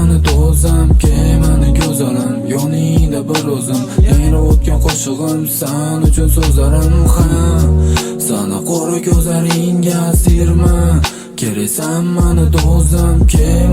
mani do'zam, mani go'zalim, yoningda bir o'zim. Yangrab o'tgan qo'shig'im, san uchun so'zlarim. Sana qora ko'zlaringga asirman, keraksan mani do'zam,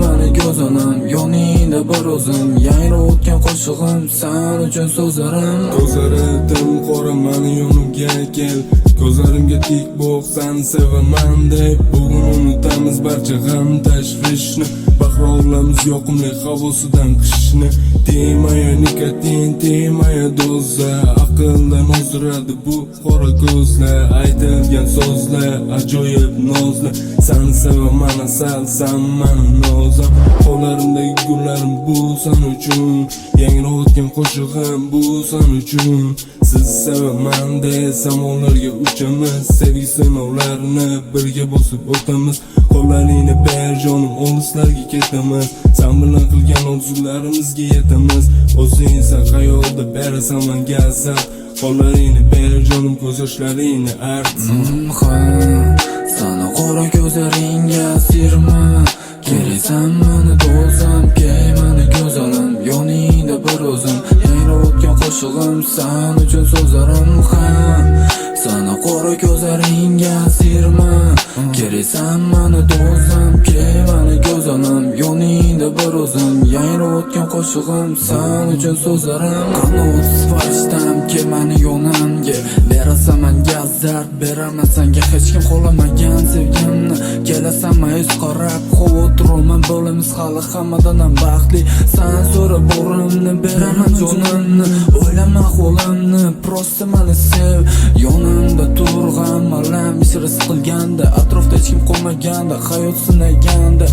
mani go'zalim, yoningda bir o'zim. Yangrab o'tgan qo'shig'im, san uchun so'zlarim. Ko'zlaridan qora mani yonimga kel, ko'zlarimga tik bo'q, san sevaman deb. Bugun unutamiz barcha g'am tashvishni, bahorlarimiz yoqimli havosidan qishni. Tegmaya nikotin, tegmaya doza, aqldan ozdiradi bu qora ko'zlar. Aytilgan so'zlar ajoyib nozli, san sevaman asal, san mani nozim. Qo'llarimdagi gullarim bu san uchun, yangrab o'tgan qo'shig'im bu san uchun. Siz sevaman de samolarga uchamiz, sevgi sinovlarini birga bosib o'tamiz. Qo'llaringni ber jonim, olislarga ketamiz, san bilan qilgan orzularimizga yetamiz. O'zingsan xayolda berasan menga azab, qo'llaringni ber jonim, ko'z yoshlaringni art. Sana qora ko'zlaringga asirman, keraksan mani do'zam, mani go'zalim, yoningda bir o'zim. Yangrab o'tgan qo'shig'im, san uchun so'zlarim. Sana qora ko'zlaringga asirman, keraksan mani do'zam, mani go'zalim, yoningda bir o'zim. Yangrab o'tgan qo'shig'im, san uchun so'zlarim. Qanotsiz farishtam, mani yonimga, berasan menga zard, beraman senga hech kim xohlamagan sevgimni. Kelasan mayus qarab, xavotirman bo'lamiz hali hammadan ham baxtli. San so'ra borimni, beraman jonimni, o'ylama ahvolimni, prosta mani sev. Yonimda tur, g'am alam ichra siqilganda, atrofda hech kim qolmaganda, hayot sinaganda.